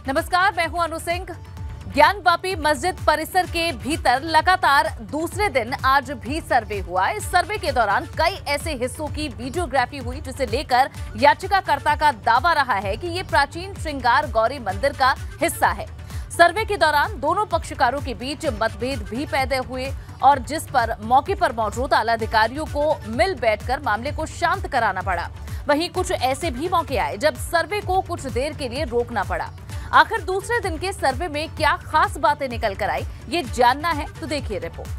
नमस्कार, मैं हूं अनु सिंह। ज्ञानवापी मस्जिद परिसर के भीतर लगातार दूसरे दिन आज भी सर्वे हुआ। इस सर्वे के दौरान कई ऐसे हिस्सों की वीडियोग्राफी हुई जिसे लेकर याचिकाकर्ता का दावा रहा है कि ये प्राचीन श्रृंगार गौरी मंदिर का हिस्सा है। सर्वे के दौरान दोनों पक्षकारों के बीच मतभेद भी पैदा हुए और जिस पर मौके पर मौजूद आला अधिकारियों को मिल बैठकर मामले को शांत कराना पड़ा। वहीं कुछ ऐसे भी मौके आए जब सर्वे को कुछ देर के लिए रोकना पड़ा। आखिर दूसरे दिन के सर्वे में क्या खास बातें निकल कर आई, ये जानना है तो देखिए रिपोर्ट।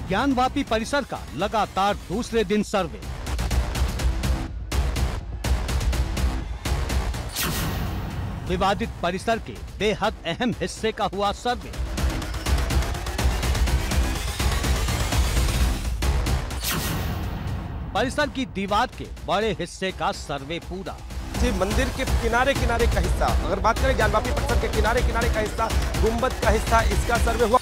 ज्ञानवापी परिसर का लगातार दूसरे दिन सर्वे। विवादित परिसर के बेहद अहम हिस्से का हुआ सर्वे। परिसर की दीवार के बड़े हिस्से का सर्वे पूरा। मंदिर के किनारे किनारे का हिस्सा, अगर बात करें ज्ञानवापी परिसर के किनारे किनारे का हिस्सा, गुंबद का हिस्सा, इसका सर्वे हुआ।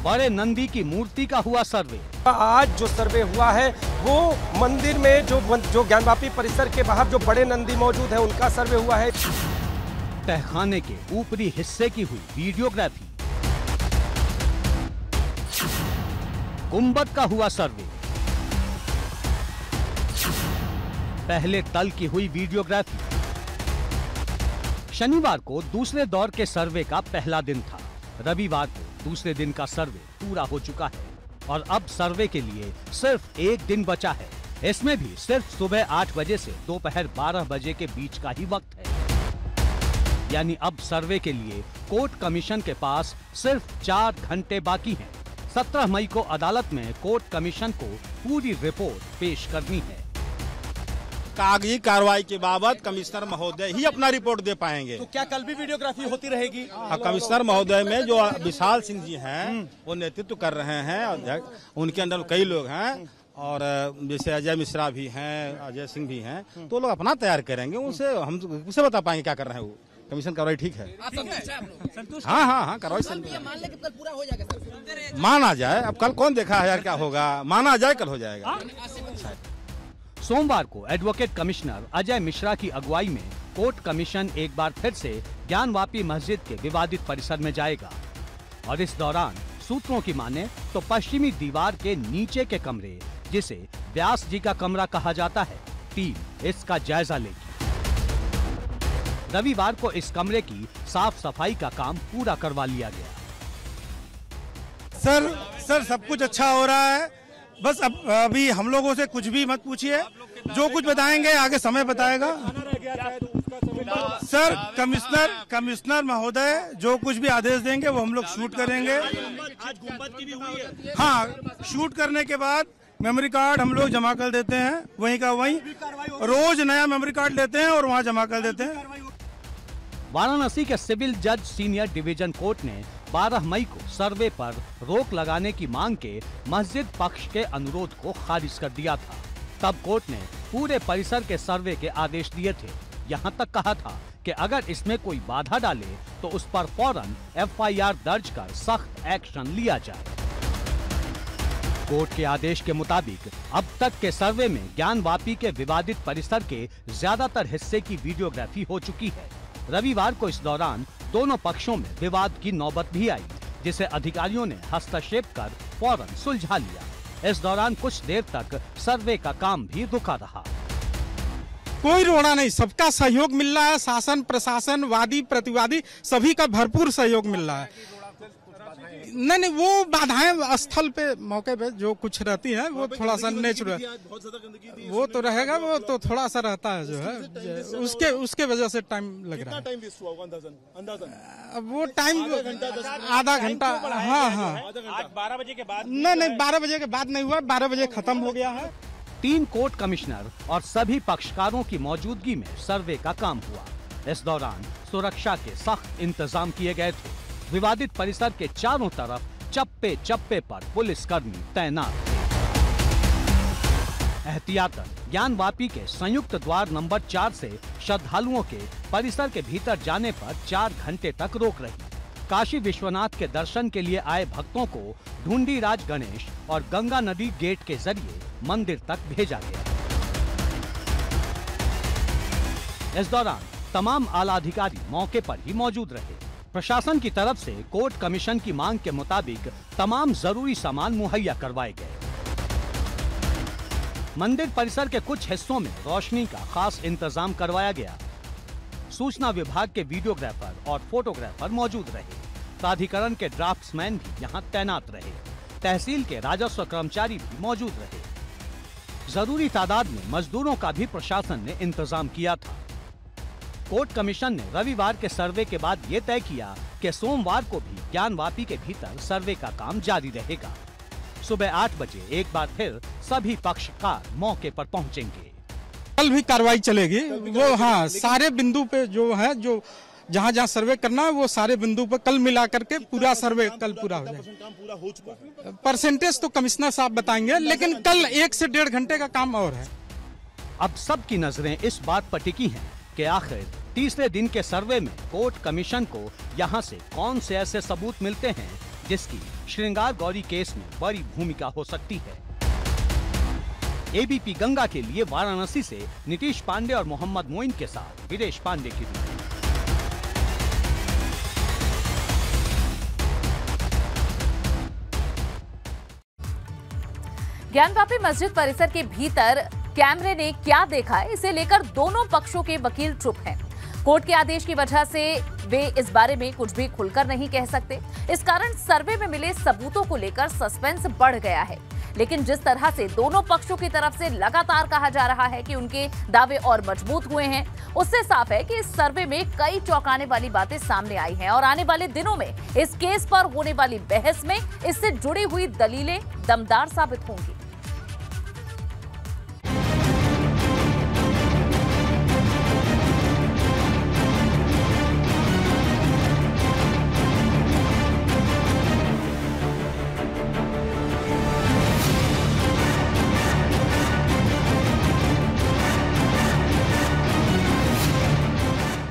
बड़े नंदी की मूर्ति का हुआ सर्वे। आज जो सर्वे हुआ है वो मंदिर में जो ज्ञानवापी परिसर के बाहर जो बड़े नंदी मौजूद है उनका सर्वे हुआ है। तहखाने के ऊपरी हिस्से की हुई वीडियोग्राफी। गुंबद का हुआ सर्वे। पहले तल की हुई वीडियोग्राफी। शनिवार को दूसरे दौर के सर्वे का पहला दिन था। रविवार को दूसरे दिन का सर्वे पूरा हो चुका है और अब सर्वे के लिए सिर्फ एक दिन बचा है। इसमें भी सिर्फ सुबह 8 बजे से दोपहर 12 बजे के बीच का ही वक्त है। यानी अब सर्वे के लिए कोर्ट कमीशन के पास सिर्फ 4 घंटे बाकी हैं। 17 मई को अदालत में कोर्ट कमीशन को पूरी रिपोर्ट पेश करनी है। कागजी कार्रवाई के बाबत कमिश्नर महोदय ही अपना रिपोर्ट दे पाएंगे। तो क्या कल भी वीडियोग्राफी होती रहेगी? कमिश्नर महोदय में जो विशाल सिंह जी हैं वो नेतृत्व कर रहे हैं, उनके अंदर कई लोग हैं और जैसे अजय मिश्रा भी हैं, अजय सिंह भी हैं, तो लोग अपना तैयार करेंगे। उनसे हम उसे बता पाएंगे क्या कर रहे हैं वो। कमीशन कार्रवाई ठीक है। हाँ, कार्रवाई माना जाए। अब कल कौन देखा है यार क्या होगा, माना जाए कल हो जाएगा। सोमवार को एडवोकेट कमिश्नर अजय मिश्रा की अगुवाई में कोर्ट कमीशन एक बार फिर से ज्ञानवापी मस्जिद के विवादित परिसर में जाएगा और इस दौरान सूत्रों की माने तो पश्चिमी दीवार के नीचे के कमरे, जिसे व्यास जी का कमरा कहा जाता है, टीम इसका जायजा लेगी। रविवार को इस कमरे की साफ सफाई का काम पूरा करवा लिया गया। सर सब कुछ अच्छा हो रहा है। बस अब अभी हम लोगों से कुछ भी मत पूछिए, जो कुछ बताएंगे आगे समय बताएगा। सर कमिश्नर महोदय जो कुछ भी आदेश देंगे वो हम लोग शूट करेंगे। हाँ, शूट करने के बाद मेमोरी कार्ड हम लोग जमा कर देते हैं, वहीं का वहीं रोज नया मेमोरी कार्ड लेते हैं और वहाँ जमा कर देते हैं। वाराणसी के सिविल जज सीनियर डिवीजन कोर्ट ने 12 मई को सर्वे पर रोक लगाने की मांग के मस्जिद पक्ष के अनुरोध को खारिज कर दिया था। तब कोर्ट ने पूरे परिसर के सर्वे के आदेश दिए थे। यहाँ तक कहा था कि अगर इसमें कोई बाधा डाले तो उस पर फौरन FIR दर्ज कर सख्त एक्शन लिया जाए। कोर्ट के आदेश के मुताबिक अब तक के सर्वे में ज्ञानवापी के विवादित परिसर के ज्यादातर हिस्से की वीडियोग्राफी हो चुकी है। रविवार को इस दौरान दोनों पक्षों में विवाद की नौबत भी आई, जिसे अधिकारियों ने हस्तक्षेप कर फौरन सुलझा लिया। इस दौरान कुछ देर तक सर्वे का काम भी रुका रहा। कोई रोना नहीं, सबका सहयोग मिल रहा है। शासन प्रशासन, वादी प्रतिवादी सभी का भरपूर सहयोग मिल रहा है। नहीं, वो बाधाएं स्थल पे मौके पे जो कुछ रहती है वो थोड़ा सा नेचुरल, वो तो रहेगा, वो तो थोड़ा सा रहता है जो है, उसके वजह से टाइम लग रहा है। अब वो टाइम आधा घंटा। हाँ, 12 बजे के बाद नहीं 12 बजे के बाद नहीं हुआ, 12 बजे खत्म हो गया है। 3 कोर्ट कमिश्नर और सभी पक्षकारों की मौजूदगी में सर्वे का काम हुआ। इस दौरान सुरक्षा के सख्त इंतजाम किए गए थे। विवादित परिसर के चारों तरफ चप्पे चप्पे पर पुलिसकर्मी तैनात थे। एहतियातन ज्ञानवापी के संयुक्त द्वार नंबर 4 से श्रद्धालुओं के परिसर के भीतर जाने पर 4 घंटे तक रोक रही। काशी विश्वनाथ के दर्शन के लिए आए भक्तों को ढूंढीराज गणेश और गंगा नदी गेट के जरिए मंदिर तक भेजा गया। इस दौरान तमाम आला अधिकारी मौके पर ही मौजूद रहे। प्रशासन की तरफ से कोर्ट कमीशन की मांग के मुताबिक तमाम जरूरी सामान मुहैया करवाए गए। मंदिर परिसर के कुछ हिस्सों में रोशनी का खास इंतजाम करवाया गया। सूचना विभाग के वीडियोग्राफर और फोटोग्राफर मौजूद रहे। प्राधिकरण के ड्राफ्ट्समैन भी यहां तैनात रहे। तहसील के राजस्व कर्मचारी भी मौजूद रहे। जरूरी तादाद में मजदूरों का भी प्रशासन ने इंतजाम किया था। कोर्ट कमीशन ने रविवार के सर्वे के बाद ये तय किया कि सोमवार को भी ज्ञानवापी के भीतर सर्वे का काम जारी रहेगा। सुबह 8 बजे एक बार फिर सभी पक्षकार मौके पर पहुंचेंगे। कल भी कार्रवाई चलेगी। वो हाँ, सारे बिंदु पे जो है, जो जहाँ जहाँ सर्वे करना है वो सारे बिंदु पे कल मिला करके पूरा सर्वे कल पूरा हो जाएगा। परसेंटेज तो कमिश्नर साहब बताएंगे, लेकिन कल 1 से 1.5 घंटे का काम और है। अब सबकी नजरें इस बात पर टिकी हैं कि आखिर तीसरे दिन के सर्वे में कोर्ट कमीशन को यहां से कौन से ऐसे सबूत मिलते हैं जिसकी श्रृंगार गौरी केस में बड़ी भूमिका हो सकती है। एबीपी गंगा के लिए वाराणसी से नीतीश पांडे और मोहम्मद मोइन के साथ वीरेश पांडे की रिपोर्ट। ज्ञानवापी मस्जिद परिसर के भीतर कैमरे ने क्या देखा है, इसे लेकर दोनों पक्षों के वकील चुप हैं। कोर्ट के आदेश की वजह से वे इस बारे में कुछ भी खुलकर नहीं कह सकते। इस कारण सर्वे में मिले सबूतों को लेकर सस्पेंस बढ़ गया है। लेकिन जिस तरह से दोनों पक्षों की तरफ से लगातार कहा जा रहा है कि उनके दावे और मजबूत हुए हैं, उससे साफ है कि इस सर्वे में कई चौंकाने वाली बातें सामने आई हैं और आने वाले दिनों में इस केस पर होने वाली बहस में इससे जुड़ी हुई दलीलें दमदार साबित होंगी।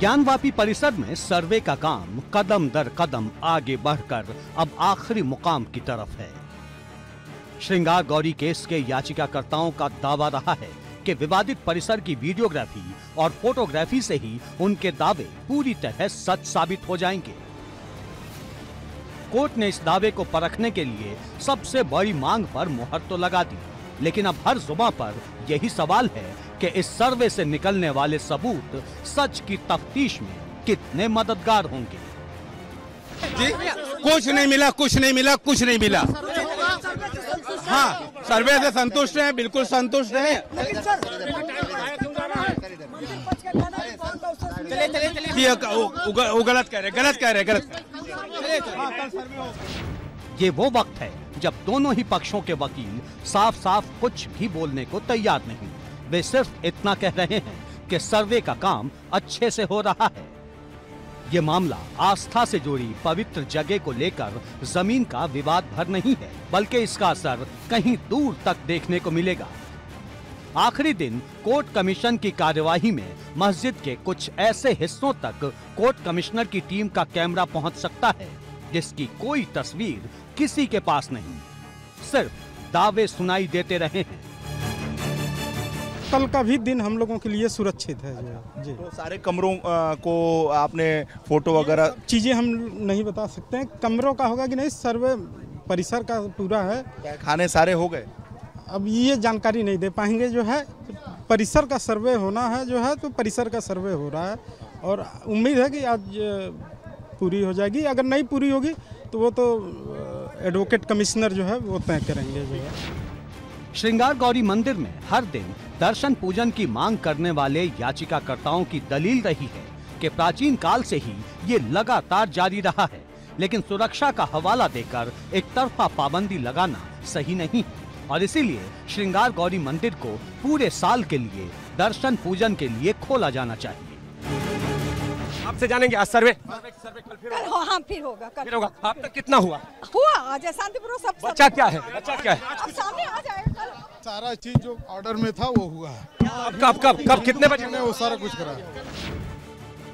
ज्ञानवापी परिसर में सर्वे का काम कदम दर कदम आगे बढ़कर अब आखिरी मुकाम की तरफ है। श्रृंगार गौरी केस के याचिकाकर्ताओं का दावा रहा है कि विवादित परिसर की वीडियोग्राफी और फोटोग्राफी से ही उनके दावे पूरी तरह सच साबित हो जाएंगे। कोर्ट ने इस दावे को परखने के लिए सबसे बड़ी मांग पर मुहर तो लगा दी, लेकिन अब हर जुबां पर यही सवाल है कि इस सर्वे से निकलने वाले सबूत सच की तफ्तीश में कितने मददगार होंगे। जी, कुछ नहीं मिला, कुछ नहीं मिला, कुछ नहीं मिला। हाँ, सर्वे से संतुष्ट हैं, बिल्कुल संतुष्ट हैं। वो गलत कह रहे, गलत। ये वो वक्त है जब दोनों ही पक्षों के वकील साफ साफ कुछ भी बोलने को तैयार नहीं। वे सिर्फ इतना कह रहे हैं कि सर्वे का काम अच्छे से हो रहा है। ये मामला आस्था से जुड़ी पवित्र जगह को लेकर जमीन का विवाद भर नहीं है, बल्कि इसका असर कहीं दूर तक देखने को मिलेगा। आखिरी दिन कोर्ट कमीशन की कार्यवाही में मस्जिद के कुछ ऐसे हिस्सों तक कोर्ट कमिश्नर की टीम का कैमरा पहुंच सकता है जिसकी कोई तस्वीर किसी के पास नहीं, सिर्फ दावे सुनाई देते रहे हैं। कल का भी दिन हम लोगों के लिए सुरक्षित है जी। तो सारे कमरों को आपने फोटो वगैरह चीजें हम नहीं बता सकते हैं, कमरों का होगा कि नहीं, सर्वे परिसर का पूरा है। खाने सारे हो गए? अब ये जानकारी नहीं दे पाएंगे। जो है परिसर का सर्वे होना है, जो है तो परिसर का सर्वे हो रहा है और उम्मीद है कि आज पूरी हो जाएगी। अगर नहीं पूरी होगी तो वो तो एडवोकेट कमिश्नर जो है वो तय करेंगे। जो है श्रृंगार गौरी मंदिर में हर दिन दर्शन पूजन की मांग करने वाले याचिकाकर्ताओं की दलील रही है कि प्राचीन काल से ही ये लगातार जारी रहा है, लेकिन सुरक्षा का हवाला देकर एक तरफा पाबंदी लगाना सही नहीं और इसीलिए श्रृंगार गौरी मंदिर को पूरे साल के लिए दर्शन पूजन के लिए खोला जाना चाहिए। आपसे जानेंगे आज सर्वे कल हाँ फिर होगा। फिर होगा। आप तक कितना हुआ आज शांतिपूर्वक सब बच्चा क्या है? अब सामने आ जाएगा कल। सारा चीज जो ऑर्डर में था वो हुआ है। कब कितने बजे? वो सारा कुछ करा।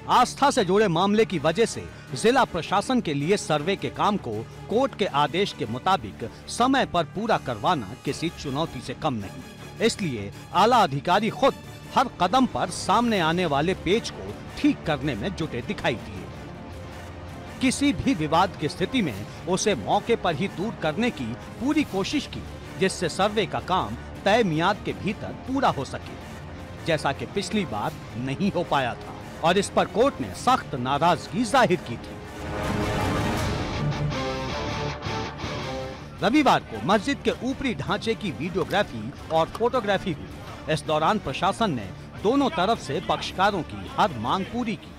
आस्था से जुड़े मामले की वजह से जिला प्रशासन के लिए सर्वे के काम को कोर्ट के आदेश के मुताबिक समय पर पूरा करवाना किसी चुनौती से कम नहीं। इसलिए आला अधिकारी खुद हर कदम पर सामने आने वाले पेच को ठीक करने में जुटे दिखाई दिए। किसी भी विवाद की स्थिति में उसे मौके पर ही दूर करने की पूरी कोशिश की, जिससे सर्वे का काम तय मियाद के भीतर पूरा हो सके, जैसा कि पिछली बार नहीं हो पाया था और इस पर कोर्ट ने सख्त नाराजगी जाहिर की थी। रविवार को मस्जिद के ऊपरी ढांचे की वीडियोग्राफी और फोटोग्राफी हुई। इस दौरान प्रशासन ने दोनों तरफ से पक्षकारों की हर मांग पूरी की।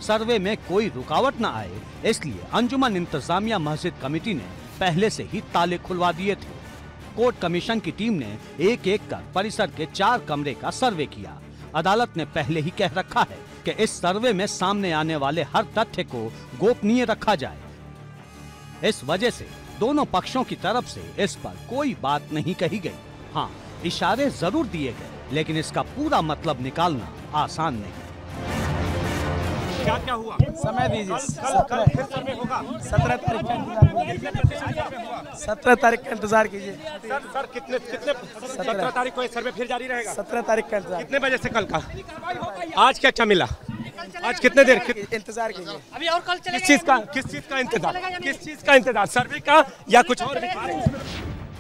सर्वे में कोई रुकावट न आए, इसलिए अंजुमन इंतजामिया मस्जिद कमेटी ने पहले से ही ताले खुलवा दिए थे। कोर्ट कमीशन की टीम ने एक एक कर परिसर के 4 कमरे का सर्वे किया। अदालत ने पहले ही कह रखा है कि इस सर्वे में सामने आने वाले हर तथ्य को गोपनीय रखा जाए। इस वजह से दोनों पक्षों की तरफ से इस पर कोई बात नहीं कही गई। हाँ, इशारे जरूर दिए गए, लेकिन इसका पूरा मतलब निकालना आसान नहीं। क्या क्या हुआ? समय दीजिए। 17 तारीख का इंतजार कीजिए। सर कितने 17 तारीख को ये सर्वे फिर जारी रहेगा? 17 तारीख का इंतजार। कितने बजे से कल का? आज क्या क्या मिला? आज कितने देर इंतजार कीजिए? अभी और कल चलेगा। किस चीज का इंतजार? सर्वे का या कुछ और?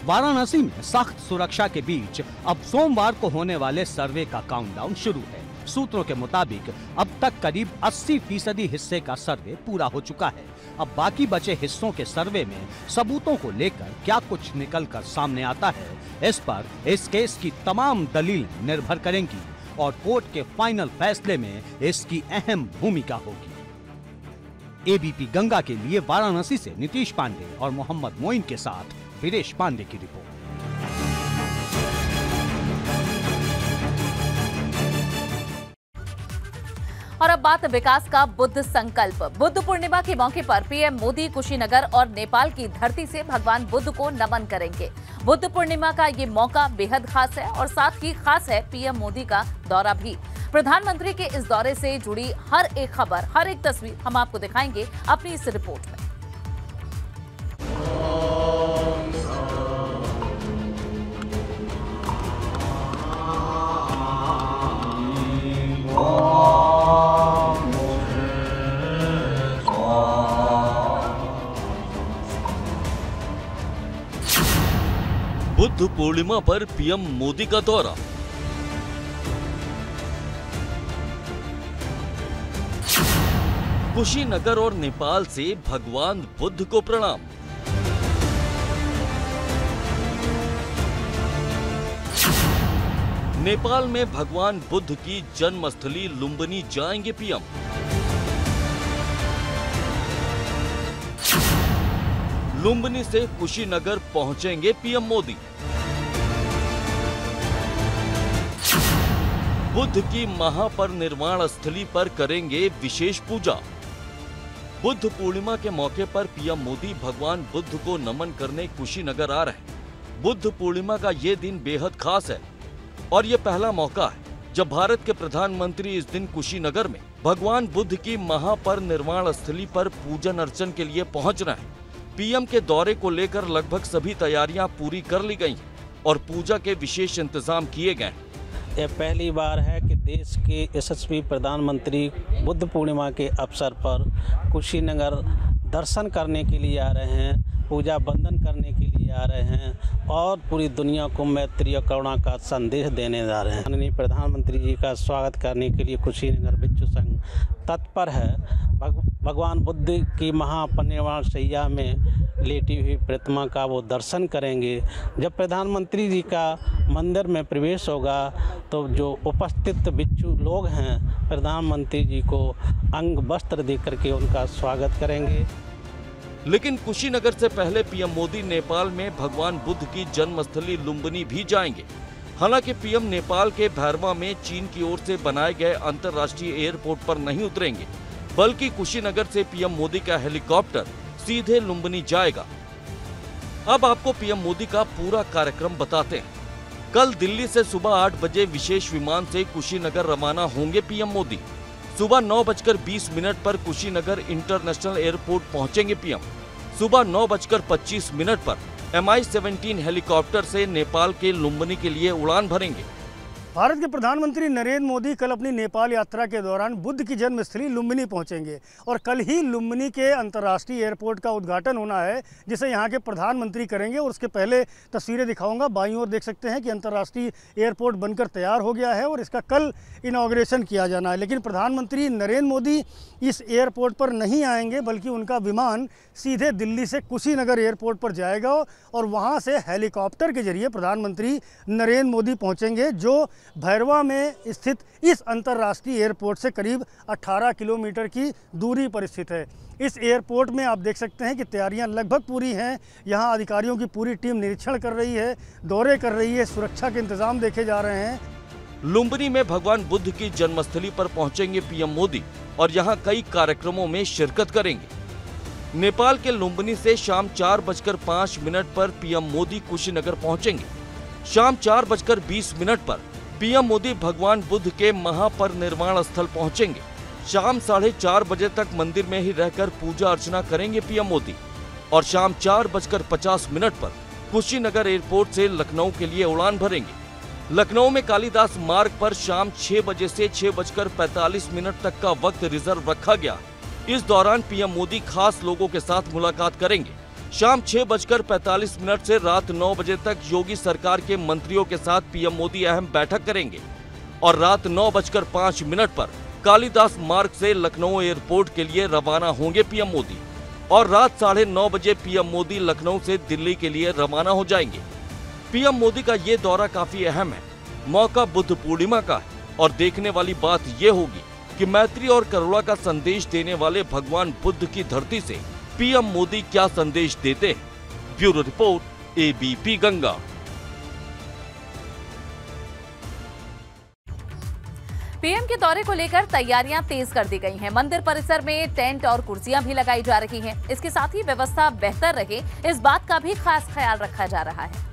वाराणसी में सख्त सुरक्षा के बीच अब सोमवार को होने वाले सर्वे का काउंटडाउन शुरू है। सूत्रों के मुताबिक अब तक करीब 80% हिस्से का सर्वे पूरा हो चुका है। अब बाकी बचे हिस्सों के सर्वे में सबूतों को लेकर क्या कुछ निकलकर सामने आता है, इस पर इस केस की तमाम दलील निर्भर करेंगी और कोर्ट के फाइनल फैसले में इसकी अहम भूमिका होगी। एबीपी गंगा के लिए वाराणसी से नीतीश पांडे और मोहम्मद मोइन के साथ वीरेश पांडे की रिपोर्ट। और अब बात विकास का बुद्ध संकल्प। बुद्ध पूर्णिमा के मौके पर पीएम मोदी कुशीनगर और नेपाल की धरती से भगवान बुद्ध को नमन करेंगे। बुद्ध पूर्णिमा का ये मौका बेहद खास है और साथ ही खास है पीएम मोदी का दौरा भी। प्रधानमंत्री के इस दौरे से जुड़ी हर एक खबर, हर एक तस्वीर हम आपको दिखाएंगे अपनी इस रिपोर्ट में। बुद्ध पूर्णिमा पर पीएम मोदी का दौरा। कुशीनगर और नेपाल से भगवान बुद्ध को प्रणाम। नेपाल में भगवान बुद्ध की जन्मस्थली लुम्बिनी जाएंगे पीएम। लुम्बिनी से कुशीनगर पहुंचेंगे पीएम मोदी। बुद्ध की महापरिनिर्वाण स्थली पर करेंगे विशेष पूजा। बुद्ध पूर्णिमा के मौके पर पीएम मोदी भगवान बुद्ध को नमन करने कुशीनगर आ रहे हैं। बुद्ध पूर्णिमा का ये दिन बेहद खास है और ये पहला मौका है जब भारत के प्रधानमंत्री इस दिन कुशीनगर में भगवान बुद्ध की महापरिनिर्वाण स्थली पर पूजन अर्चन के लिए पहुंच रहे हैं। पीएम के दौरे को लेकर लगभग सभी तैयारियां पूरी कर ली गई और पूजा के विशेष इंतजाम किए गए। यह पहली बार है कि देश के यशस्वी प्रधानमंत्री बुद्ध पूर्णिमा के अवसर पर कुशीनगर दर्शन करने के लिए आ रहे हैं, पूजा बंदन करने के लिए आ रहे हैं और पूरी दुनिया को मैत्री और करुणा का संदेश देने जा रहे हैं। माननीय प्रधानमंत्री जी का स्वागत करने के लिए कुशीनगर भिक्षु संघ तत्पर है। भगवान बुद्ध की महापरिनिर्वाण शैया में लेटी हुई प्रतिमा का वो दर्शन करेंगे। जब प्रधानमंत्री जी का मंदिर में प्रवेश होगा तो जो उपस्थित भिक्षु लोग हैं प्रधानमंत्री जी को अंग वस्त्र दे करके उनका स्वागत करेंगे। लेकिन कुशीनगर से पहले पीएम मोदी नेपाल में भगवान बुद्ध की जन्मस्थली लुम्बिनी भी जाएंगे। हालांकि पीएम नेपाल के भैरवा में चीन की ओर से बनाए गए अंतर्राष्ट्रीय एयरपोर्ट पर नहीं उतरेंगे, बल्कि कुशीनगर से पीएम मोदी का हेलीकॉप्टर सीधे लुम्बिनी जाएगा। अब आपको पीएम मोदी का पूरा कार्यक्रम बताते हैं। कल दिल्ली से सुबह 8 बजे विशेष विमान से कुशीनगर रवाना होंगे पीएम मोदी। सुबह 9:20 पर कुशीनगर इंटरनेशनल एयरपोर्ट पहुंचेंगे पीएम। सुबह 9:25 पर MI-17 हेलीकॉप्टर से नेपाल के लुम्बिनी के लिए उड़ान भरेंगे। भारत के प्रधानमंत्री नरेंद्र मोदी कल अपनी नेपाल यात्रा के दौरान बुद्ध की जन्मस्थली लुम्बिनी पहुंचेंगे और कल ही लुम्बिनी के अंतर्राष्ट्रीय एयरपोर्ट का उद्घाटन होना है, जिसे यहां के प्रधानमंत्री करेंगे। और उसके पहले तस्वीरें दिखाऊंगा। बाईं ओर देख सकते हैं कि अंतर्राष्ट्रीय एयरपोर्ट बनकर तैयार हो गया है और इसका कल इनॉग्रेशन किया जाना है। लेकिन प्रधानमंत्री नरेंद्र मोदी इस एयरपोर्ट पर नहीं आएंगे, बल्कि उनका विमान सीधे दिल्ली से कुशीनगर एयरपोर्ट पर जाएगा और वहाँ से हेलीकॉप्टर के जरिए प्रधानमंत्री नरेंद्र मोदी पहुँचेंगे, जो भैरवा में स्थित इस अंतर्राष्ट्रीय एयरपोर्ट से करीब 18 किलोमीटर की दूरी पर स्थित है। इस एयरपोर्ट में आप देख सकते हैं कि तैयारियां लगभग पूरी हैं। यहां अधिकारियों की पूरी टीम निरीक्षण कर रही है, दौरे कर रही है, सुरक्षा के इंतजाम देखे जा रहे हैं। लुम्बिनी में भगवान बुद्ध की जन्मस्थली पर पहुंचेंगे पीएम मोदी और यहां कई कार्यक्रमों में शिरकत करेंगे। नेपाल के लुम्बिनी से शाम 4:05 पर पीएम मोदी कुशीनगर पहुंचेंगे। शाम 4:20 पर पीएम मोदी भगवान बुद्ध के महापरिनिर्वाण स्थल पहुंचेंगे। शाम 4:30 बजे तक मंदिर में ही रहकर पूजा अर्चना करेंगे पीएम मोदी और शाम 4:50 पर कुशीनगर एयरपोर्ट से लखनऊ के लिए उड़ान भरेंगे। लखनऊ में कालिदास मार्ग पर शाम 6 बजे से 6:45 तक का वक्त रिजर्व रखा गया। इस दौरान पीएम मोदी खास लोगों के साथ मुलाकात करेंगे। शाम 6:45 से रात 9 बजे तक योगी सरकार के मंत्रियों के साथ पीएम मोदी अहम बैठक करेंगे और रात 9:05 पर कालिदास मार्ग से लखनऊ एयरपोर्ट के लिए रवाना होंगे पीएम मोदी और रात 9:30 बजे पीएम मोदी लखनऊ से दिल्ली के लिए रवाना हो जाएंगे। पीएम मोदी का ये दौरा काफी अहम है। मौका बुद्ध पूर्णिमा का है और देखने वाली बात ये होगी कि मैत्री और करुणा का संदेश देने वाले भगवान बुद्ध की धरती से पीएम मोदी क्या संदेश देते हैं। Bureau report, ABP Ganga. PM के दौरे को लेकर तैयारियां तेज कर दी गई हैं। मंदिर परिसर में टेंट और कुर्सियां भी लगाई जा रही हैं। इसके साथ ही व्यवस्था बेहतर रहे, इस बात का भी खास ख्याल रखा जा रहा है।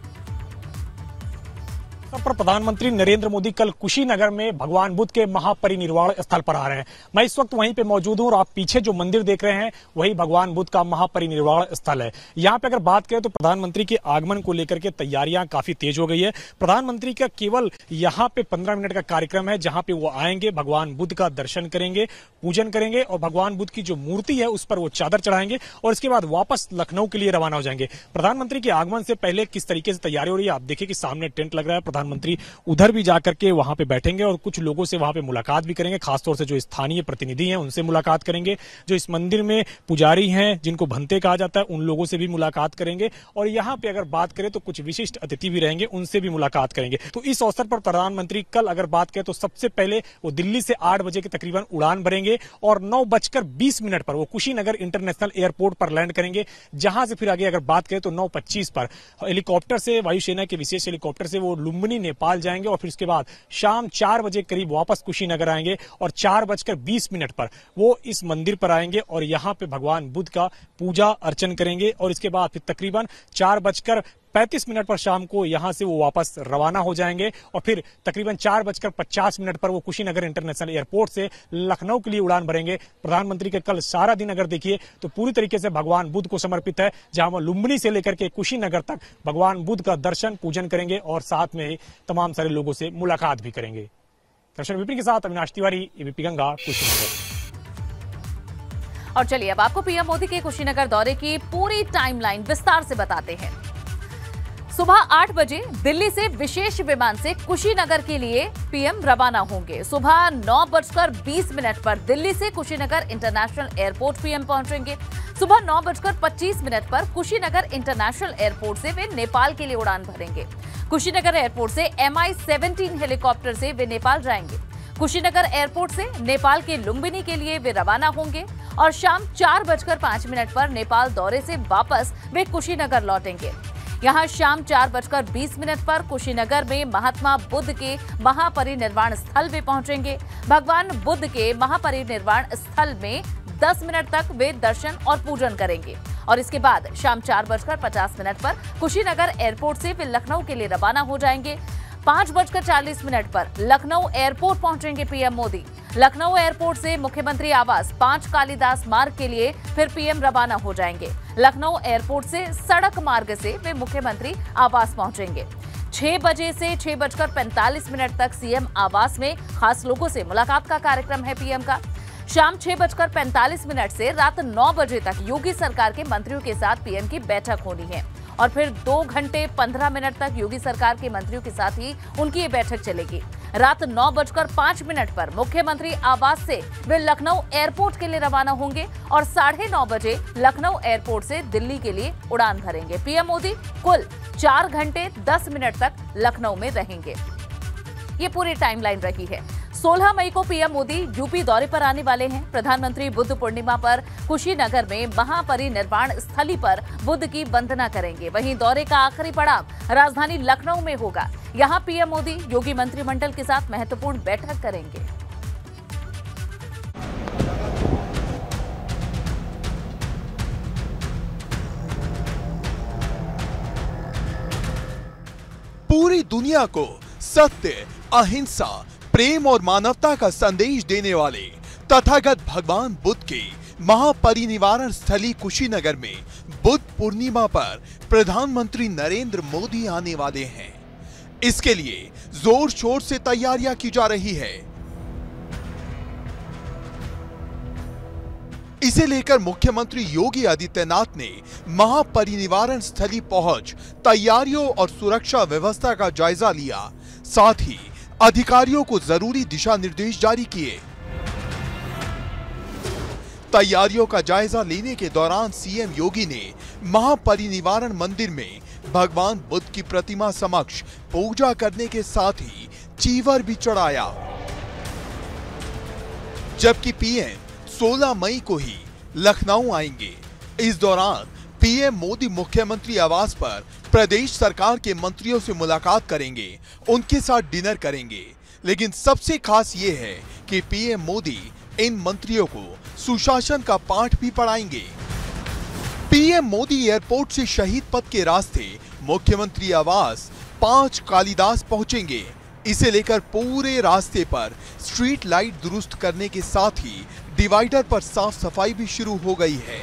पर प्रधानमंत्री नरेंद्र मोदी कल कुशीनगर में भगवान बुद्ध के महापरिनिर्वाण स्थल पर आ रहे हैं। मैं इस वक्त वहीं पे मौजूद हूं और आप पीछे जो मंदिर देख रहे हैं वही भगवान बुद्ध का महापरिनिर्वाण स्थल है। यहाँ पे अगर बात करें तो प्रधानमंत्री के आगमन को लेकर के तैयारियां काफी तेज हो गई है। प्रधानमंत्री का केवल यहाँ पे 15 मिनट का कार्यक्रम है, जहां पे वो आएंगे, भगवान बुद्ध का दर्शन करेंगे, पूजन करेंगे और भगवान बुद्ध की जो मूर्ति है उस पर वो चादर चढ़ाएंगे और इसके बाद वापस लखनऊ के लिए रवाना हो जाएंगे। प्रधानमंत्री के आगमन से पहले किस तरीके से तैयारी हो रही है आप देखिए कि सामने टेंट लग रहा है। प्रधानमंत्री उधर भी जाकर के वहां पे बैठेंगे और कुछ लोगों से वहां पे मुलाकात भी करेंगे, खासतौर से जो स्थानीय प्रतिनिधि हैं उनसे मुलाकात करेंगे। जो इस मंदिर में पुजारी हैं, जिनको भंते कहा जाता है, उन लोगों से भी मुलाकात करेंगे और यहाँ पे अगर बात करें तो कुछ विशिष्ट अतिथि भी रहेंगे, उनसे भी मुलाकात करेंगे। तो इस अवसर पर प्रधानमंत्री कल अगर बात करें तो सबसे पहले वो दिल्ली से 8 बजे के तकरीबन उड़ान भरेंगे और 9:20 पर वो कुशीनगर इंटरनेशनल एयरपोर्ट पर लैंड करेंगे, जहां से फिर आगे अगर बात करें तो 9:25 पर हेलीकॉप्टर से, वायुसेना के विशेष हेलीकॉप्टर से वो लुम्बिनी नेपाल जाएंगे और फिर उसके बाद शाम 4 बजे करीब वापस कुशीनगर आएंगे और 4:20 पर वो इस मंदिर पर आएंगे और यहाँ पे भगवान बुद्ध का पूजा अर्चन करेंगे और इसके बाद फिर तकरीबन 4:35 पर शाम को यहां से वो वापस रवाना हो जाएंगे और फिर तकरीबन 4:50 पर वो कुशीनगर इंटरनेशनल एयरपोर्ट से लखनऊ के लिए उड़ान भरेंगे। प्रधानमंत्री के कल सारा दिन अगर देखिए तो पूरी तरीके से भगवान बुद्ध को समर्पित है, जहां वो लुम्बिनी से लेकर के कुशीनगर तक भगवान बुद्ध का दर्शन पूजन करेंगे और साथ में ही तमाम सारे लोगों से मुलाकात भी करेंगे। दर्शन विपिन के साथ अविनाश तिवारी, ABP गंगा, कुशीनगर। और चलिए अब आपको पीएम मोदी के कुशीनगर दौरे की पूरी टाइमलाइन विस्तार से बताते हैं। सुबह 8 बजे दिल्ली से विशेष विमान से कुशीनगर के लिए पीएम रवाना होंगे। सुबह 9:20 पर दिल्ली से कुशीनगर इंटरनेशनल एयरपोर्ट पीएम पहुंचेंगे। सुबह 9:25 पर कुशीनगर इंटरनेशनल एयरपोर्ट से वे नेपाल के लिए उड़ान भरेंगे। कुशीनगर एयरपोर्ट से MI-17 हेलीकॉप्टर से वे नेपाल जाएंगे। कुशीनगर एयरपोर्ट से नेपाल के लुम्बिनी के लिए वे रवाना होंगे और शाम 4:05 पर नेपाल दौरे से वापस वे कुशीनगर लौटेंगे। यहां शाम 4:20 पर कुशीनगर में महात्मा बुद्ध के महापरिनिर्वाण स्थल पे पहुंचेंगे। भगवान बुद्ध के महापरिनिर्वाण स्थल में 10 मिनट तक वे दर्शन और पूजन करेंगे और इसके बाद शाम 4:50 पर कुशीनगर एयरपोर्ट से वे लखनऊ के लिए रवाना हो जाएंगे। 5:40 पर लखनऊ एयरपोर्ट पहुंचेंगे पीएम मोदी। लखनऊ एयरपोर्ट से मुख्यमंत्री आवास 5 कालिदास मार्ग के लिए फिर पीएम रवाना हो जाएंगे। लखनऊ एयरपोर्ट से सड़क मार्ग से वे मुख्यमंत्री आवास पहुंचेंगे। 6 बजे से 6:45 तक सीएम आवास में खास लोगों से मुलाकात का कार्यक्रम है पीएम का। शाम 6:45 से रात 9 बजे तक योगी सरकार के मंत्रियों के साथ पीएम की बैठक होनी है और फिर 2 घंटे 15 मिनट तक योगी सरकार के मंत्रियों के साथ ही उनकी ये बैठक चलेगी। रात 9:05 पर मुख्यमंत्री आवास से वे लखनऊ एयरपोर्ट के लिए रवाना होंगे और 9:30 बजे लखनऊ एयरपोर्ट से दिल्ली के लिए उड़ान भरेंगे। पीएम मोदी कुल 4 घंटे 10 मिनट तक लखनऊ में रहेंगे। ये पूरी टाइमलाइन रही है। 16 मई को पीएम मोदी यूपी दौरे पर आने वाले हैं। प्रधानमंत्री बुद्ध पूर्णिमा पर कुशीनगर में महापरिनिर्वाण स्थली पर बुद्ध की वंदना करेंगे। वहीं दौरे का आखिरी पड़ाव राजधानी लखनऊ में होगा। यहां पीएम मोदी योगी मंत्रिमंडल के साथ महत्वपूर्ण बैठक करेंगे। पूरी दुनिया को सत्य, अहिंसा, प्रेम और मानवता का संदेश देने वाले तथागत भगवान बुद्ध के महापरिनिर्वाण स्थली कुशीनगर में बुद्ध पूर्णिमा पर प्रधानमंत्री नरेंद्र मोदी आने वाले हैं। इसके लिए जोर शोर से तैयारियां की जा रही है। इसे लेकर मुख्यमंत्री योगी आदित्यनाथ ने महापरिनिर्वाण स्थली पहुंच तैयारियों और सुरक्षा व्यवस्था का जायजा लिया। साथ ही अधिकारियों को जरूरी दिशा निर्देश जारी किए। तैयारियों का जायजा लेने के दौरान सीएम योगी ने महापरिनिर्वाण मंदिर में भगवान बुद्ध की प्रतिमा समक्ष पूजा करने के साथ ही चीवर भी चढ़ाया। जबकि पीएम 16 मई को ही लखनऊ आएंगे। इस दौरान पीएम मोदी मुख्यमंत्री आवास पर प्रदेश सरकार के मंत्रियों से मुलाकात करेंगे, उनके साथ डिनर करेंगे। लेकिन सबसे खास ये है कि पीएम मोदी इन मंत्रियों को सुशासन का पाठ भी पढ़ाएंगे। पीएम मोदी एयरपोर्ट से शहीद पथ के रास्ते मुख्यमंत्री आवास 5 कालिदास पहुंचेंगे। इसे लेकर पूरे रास्ते पर स्ट्रीट लाइट दुरुस्त करने के साथ ही डिवाइडर पर साफ सफाई भी शुरू हो गई है।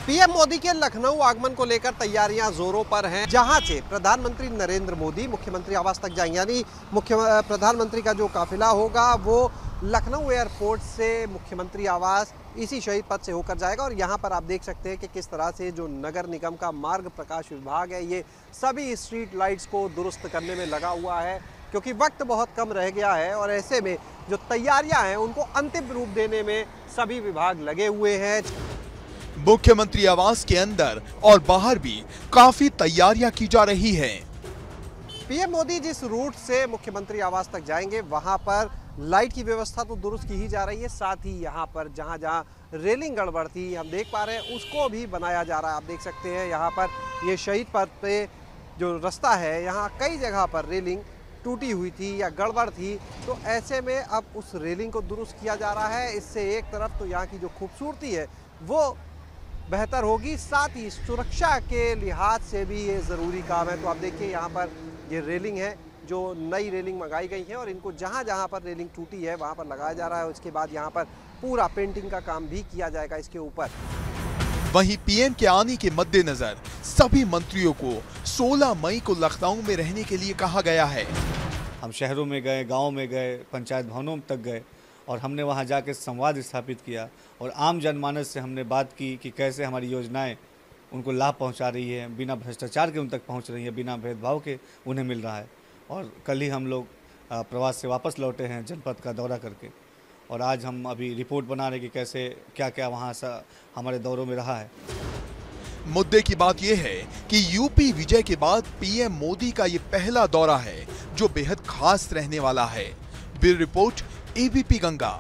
पीएम मोदी के लखनऊ आगमन को लेकर तैयारियां जोरों पर हैं, जहां से प्रधानमंत्री नरेंद्र मोदी मुख्यमंत्री आवास तक जाएंगे। यानी प्रधानमंत्री का जो काफिला होगा वो लखनऊ एयरपोर्ट से मुख्यमंत्री आवास इसी शहीद पथ से होकर जाएगा। और यहां पर आप देख सकते हैं कि किस तरह से जो नगर निगम का मार्ग प्रकाश विभाग है ये सभी स्ट्रीट लाइट्स को दुरुस्त करने में लगा हुआ है, क्योंकि वक्त बहुत कम रह गया है और ऐसे में जो तैयारियां हैं उनको अंतिम रूप देने में सभी विभाग लगे हुए हैं। मुख्यमंत्री आवास के अंदर और बाहर भी काफी तैयारियां की जा रही हैं। पीएम मोदी जिस रूट से मुख्यमंत्री आवास तक जाएंगे वहां पर लाइट की व्यवस्था तो दुरुस्त की ही जा रही है, साथ ही यहाँ पर जहाँ जहाँ रेलिंग गड़बड़ थी हम देख पा रहे हैं उसको भी बनाया जा रहा है। आप देख सकते हैं यहाँ पर ये शहीद पथ पे जो रास्ता है यहाँ कई जगह पर रेलिंग टूटी हुई थी या गड़बड़ थी, तो ऐसे में अब उस रेलिंग को दुरुस्त किया जा रहा है। इससे एक तरफ तो यहाँ की जो खूबसूरती है वो बेहतर होगी, साथ ही सुरक्षा के लिहाज से भी ये ज़रूरी काम है। तो आप देखिए यहाँ पर ये रेलिंग है, जो नई रेलिंग मंगाई गई है और इनको जहाँ जहाँ पर रेलिंग टूटी है वहाँ पर लगाया जा रहा है। उसके बाद यहाँ पर पूरा पेंटिंग का काम भी किया जाएगा इसके ऊपर। वहीं पीएम के आने के मद्देनजर सभी मंत्रियों को 16 मई को लखनऊ में रहने के लिए कहा गया है। हम शहरों में गए, गाँव में गए, पंचायत भवनों तक गए और हमने वहाँ जाकर संवाद स्थापित किया और आम जनमानस से हमने बात की कि कैसे हमारी योजनाएं उनको लाभ पहुँचा रही है, बिना भ्रष्टाचार के उन तक पहुँच रही है, बिना भेदभाव के उन्हें मिल रहा है। और कल ही हम लोग प्रवास से वापस लौटे हैं जनपद का दौरा करके, और आज हम अभी रिपोर्ट बना रहे कि कैसे क्या क्या वहाँ हमारे दौरों में रहा है। मुद्दे की बात यह है कि यूपी विजय के बाद पीएम मोदी का ये पहला दौरा है जो बेहद खास रहने वाला है। Bureau report, ABP Ganga.